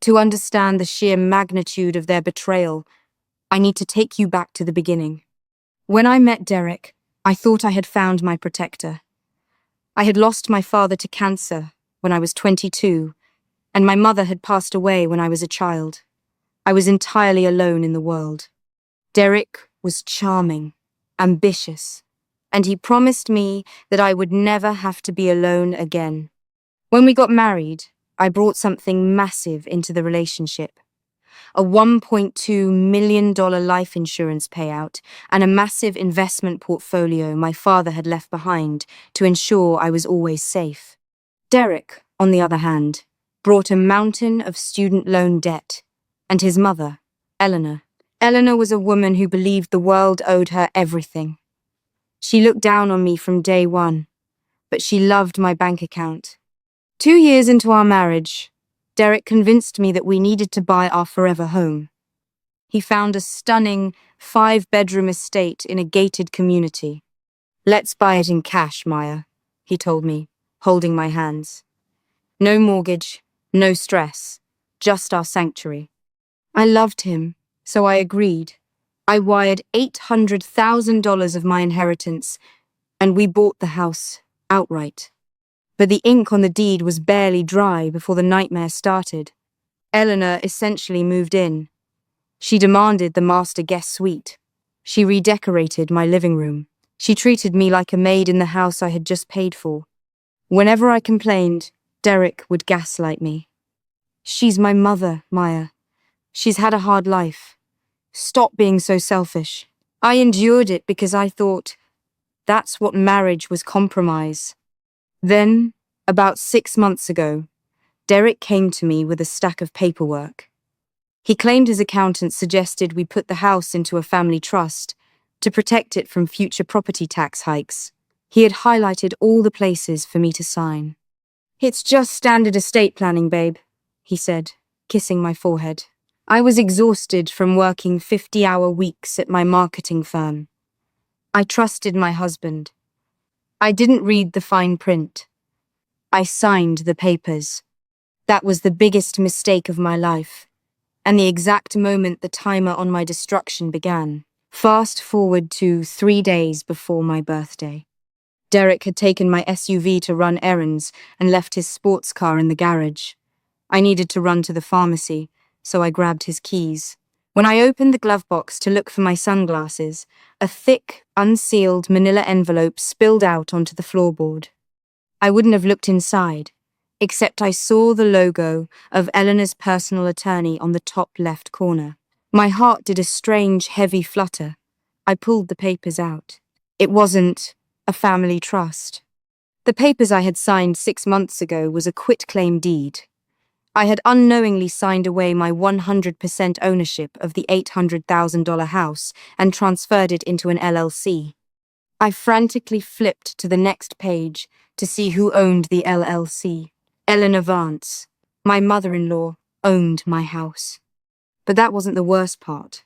To understand the sheer magnitude of their betrayal, I need to take you back to the beginning. When I met Derek, I thought I had found my protector. I had lost my father to cancer when I was 22, and my mother had passed away when I was a child. I was entirely alone in the world. Derek was charming, ambitious, and he promised me that I would never have to be alone again. When we got married, I brought something massive into the relationship. A $1.2 million life insurance payout and a massive investment portfolio my father had left behind to ensure I was always safe. Derek, on the other hand, brought a mountain of student loan debt, and his mother, Eleanor. Eleanor was a woman who believed the world owed her everything. She looked down on me from day one, but she loved my bank account. 2 years into our marriage, Derek convinced me that we needed to buy our forever home. He found a stunning 5-bedroom estate in a gated community. "Let's buy it in cash, Maya," he told me, holding my hands. "No mortgage, no stress, just our sanctuary." I loved him, so I agreed. I wired $800,000 of my inheritance, and we bought the house outright. But the ink on the deed was barely dry before the nightmare started. Eleanor essentially moved in. She demanded the master guest suite. She redecorated my living room. She treated me like a maid in the house I had just paid for. Whenever I complained, Derek would gaslight me. "She's my mother, Maya. She's had a hard life. Stop being so selfish." I endured it because I thought that's what marriage was, compromise. Then, about 6 months ago, Derek came to me with a stack of paperwork. He claimed his accountant suggested we put the house into a family trust to protect it from future property tax hikes. He had highlighted all the places for me to sign. "It's just standard estate planning, babe," he said, kissing my forehead. I was exhausted from working 50-hour weeks at my marketing firm. I trusted my husband. I didn't read the fine print. I signed the papers. That was the biggest mistake of my life, and the exact moment the timer on my destruction began. Fast forward to 3 days before my birthday. Derek had taken my SUV to run errands and left his sports car in the garage. I needed to run to the pharmacy, so I grabbed his keys. When I opened the glove box to look for my sunglasses, a thick, unsealed manila envelope spilled out onto the floorboard. I wouldn't have looked inside, except I saw the logo of Eleanor's personal attorney on the top left corner. My heart did a strange, heavy flutter. I pulled the papers out. It wasn't a family trust. The papers I had signed 6 months ago was a quitclaim deed. I had unknowingly signed away my 100% ownership of the $800,000 house and transferred it into an LLC. I frantically flipped to the next page to see who owned the LLC. Eleanor Vance, my mother-in-law, owned my house. But that wasn't the worst part.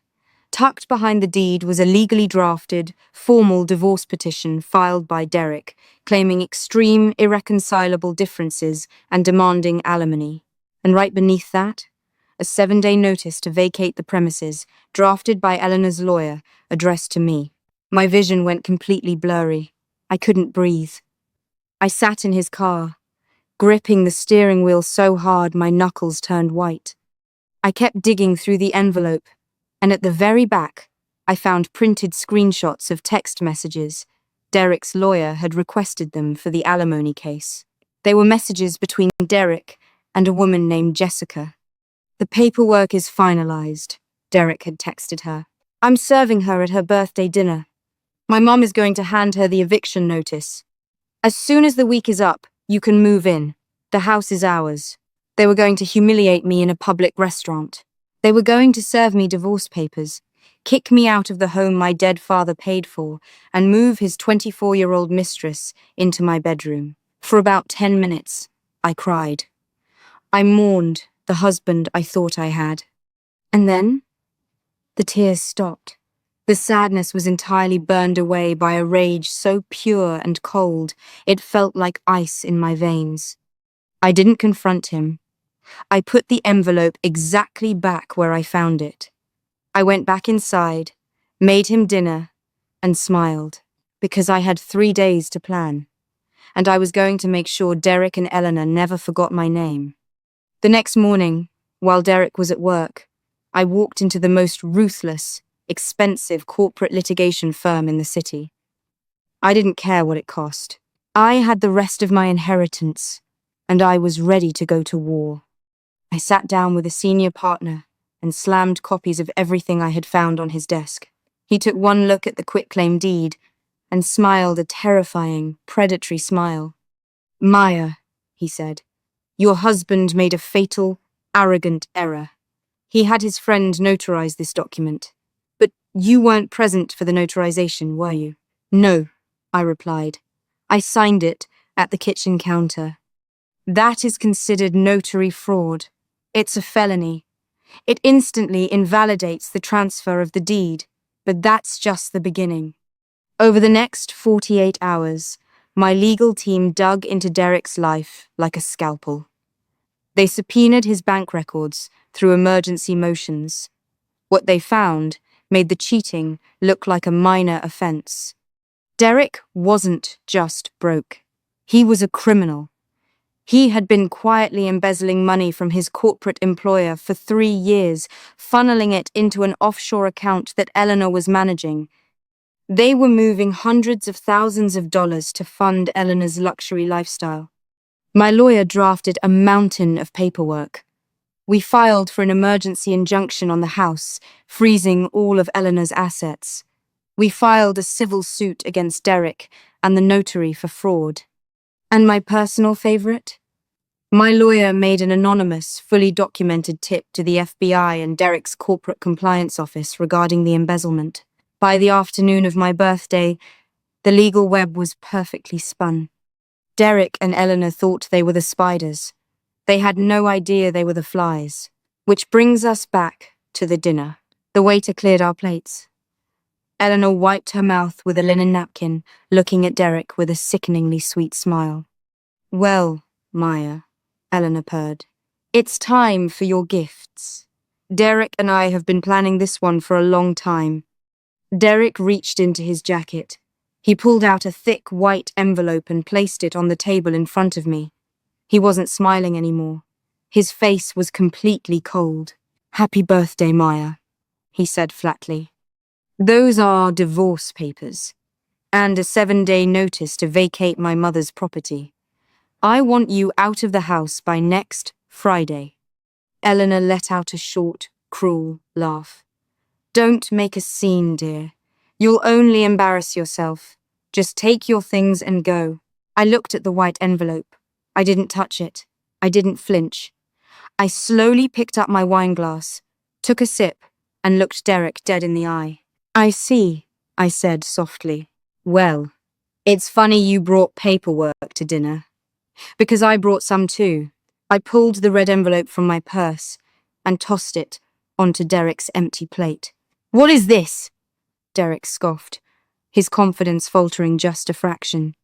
Tucked behind the deed was a legally drafted, formal divorce petition filed by Derek, claiming extreme, irreconcilable differences and demanding alimony. And right beneath that, a 7-day notice to vacate the premises, drafted by Eleanor's lawyer, addressed to me. My vision went completely blurry. I couldn't breathe. I sat in his car, gripping the steering wheel so hard my knuckles turned white. I kept digging through the envelope, and at the very back, I found printed screenshots of text messages. Derek's lawyer had requested them for the alimony case. They were messages between Derek and a woman named Jessica. "The paperwork is finalized," Derek had texted her. "I'm serving her at her birthday dinner. My mom is going to hand her the eviction notice. As soon as the week is up, you can move in. The house is ours." They were going to humiliate me in a public restaurant. They were going to serve me divorce papers, kick me out of the home my dead father paid for, and move his 24-year-old mistress into my bedroom. For about 10 minutes, I cried. I mourned the husband I thought I had. And then, the tears stopped. The sadness was entirely burned away by a rage so pure and cold, it felt like ice in my veins. I didn't confront him. I put the envelope exactly back where I found it. I went back inside, made him dinner, and smiled, because I had 3 days to plan, and I was going to make sure Derek and Eleanor never forgot my name. The next morning, while Derek was at work, I walked into the most ruthless, expensive corporate litigation firm in the city. I didn't care what it cost. I had the rest of my inheritance, and I was ready to go to war. I sat down with a senior partner and slammed copies of everything I had found on his desk. He took one look at the quitclaim deed and smiled a terrifying, predatory smile. "Maya," he said, "your husband made a fatal, arrogant error. He had his friend notarize this document. But you weren't present for the notarization, were you?" "No," I replied. "I signed it at the kitchen counter." "That is considered notary fraud. It's a felony. It instantly invalidates the transfer of the deed, but that's just the beginning." Over the next 48 hours, my legal team dug into Derek's life like a scalpel. They subpoenaed his bank records through emergency motions. What they found made the cheating look like a minor offense. Derek wasn't just broke. He was a criminal. He had been quietly embezzling money from his corporate employer for 3 years, funneling it into an offshore account that Eleanor was managing. They were moving hundreds of thousands of dollars to fund Eleanor's luxury lifestyle. My lawyer drafted a mountain of paperwork. We filed for an emergency injunction on the house, freezing all of Eleanor's assets. We filed a civil suit against Derek and the notary for fraud. And my personal favorite? My lawyer made an anonymous, fully documented tip to the FBI and Derek's corporate compliance office regarding the embezzlement. By the afternoon of my birthday, the legal web was perfectly spun. Derek and Eleanor thought they were the spiders. They had no idea they were the flies. Which brings us back to the dinner. The waiter cleared our plates. Eleanor wiped her mouth with a linen napkin, looking at Derek with a sickeningly sweet smile. "Well, Maya," Eleanor purred, "it's time for your gifts. Derek and I have been planning this one for a long time." Derek reached into his jacket. He pulled out a thick white envelope and placed it on the table in front of me. He wasn't smiling anymore. His face was completely cold. "Happy birthday, Maya," he said flatly. "Those are divorce papers, and a 7-day notice to vacate my mother's property. I want you out of the house by next Friday." Eleanor let out a short, cruel laugh. "Don't make a scene, dear. You'll only embarrass yourself. Just take your things and go." I looked at the white envelope. I didn't touch it. I didn't flinch. I slowly picked up my wine glass, took a sip, and looked Derek dead in the eye. "I see," I said softly. "Well, it's funny you brought paperwork to dinner. Because I brought some too." I pulled the red envelope from my purse and tossed it onto Derek's empty plate. "What is this?" Derek scoffed, his confidence faltering just a fraction.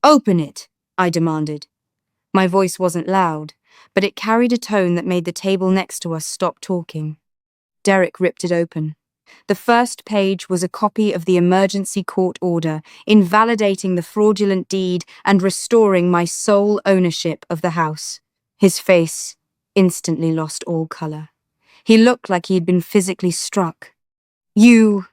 "Open it," I demanded. My voice wasn't loud, but it carried a tone that made the table next to us stop talking. Derek ripped it open. The first page was a copy of the emergency court order, invalidating the fraudulent deed and restoring my sole ownership of the house. His face instantly lost all color. He looked like he had been physically struck. You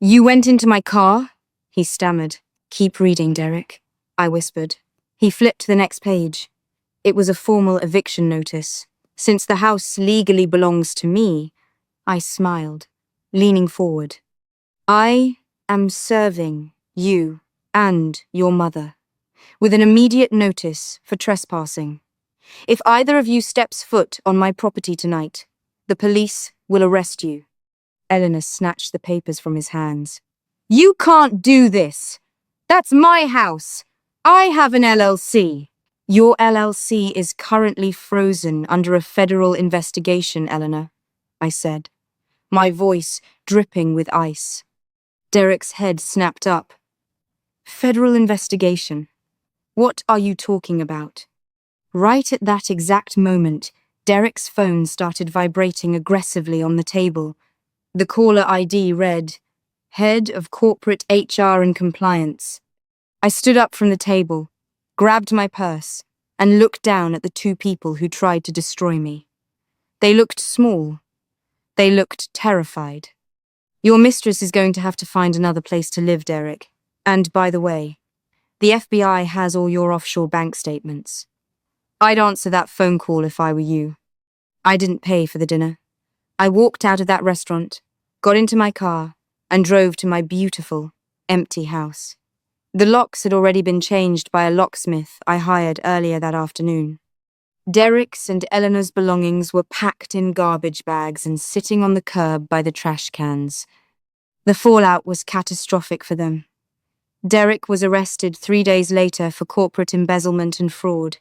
went into my car?" he stammered. "Keep reading, Derek," I whispered. He flipped to the next page. It was a formal eviction notice. Since the house legally belongs to me, I smiled, leaning forward. "I am serving you and your mother with an immediate notice for trespassing. If either of you steps foot on my property tonight, the police will arrest you." Eleanor snatched the papers from his hands. "You can't do this. That's my house. I have an LLC. "Your LLC is currently frozen under a federal investigation, Eleanor," I said, my voice dripping with ice. Derek's head snapped up. "Federal investigation? What are you talking about?" Right at that exact moment, Derek's phone started vibrating aggressively on the table. The caller ID read, Head of Corporate HR and Compliance. I stood up from the table, grabbed my purse, and looked down at the two people who tried to destroy me. They looked small. They looked terrified. Your mistress is going to have to find another place to live, Derek. And by the way, the FBI has all your offshore bank statements. I'd answer that phone call if I were you. I didn't pay for the dinner. I walked out of that restaurant, got into my car, and drove to my beautiful, empty house. The locks had already been changed by a locksmith I hired earlier that afternoon. Derek's and Eleanor's belongings were packed in garbage bags and sitting on the curb by the trash cans. The fallout was catastrophic for them. Derek was arrested 3 days later for corporate embezzlement and fraud.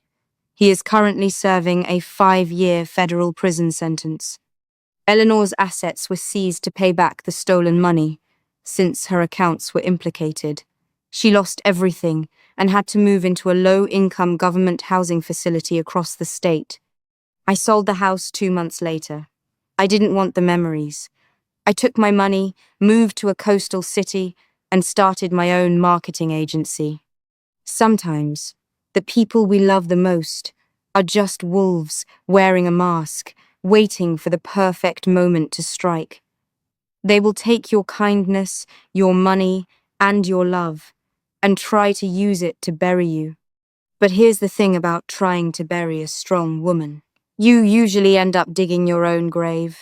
He is currently serving a 5-year federal prison sentence. Eleanor's assets were seized to pay back the stolen money. Since her accounts were implicated, she lost everything and had to move into a low-income government housing facility across the state. I sold the house 2 months later. I didn't want the memories. I took my money, moved to a coastal city, and started my own marketing agency. Sometimes, the people we love the most are just wolves wearing a mask, waiting for the perfect moment to strike. They will take your kindness, your money, and your love, and try to use it to bury you. But here's the thing about trying to bury a strong woman. You usually end up digging your own grave.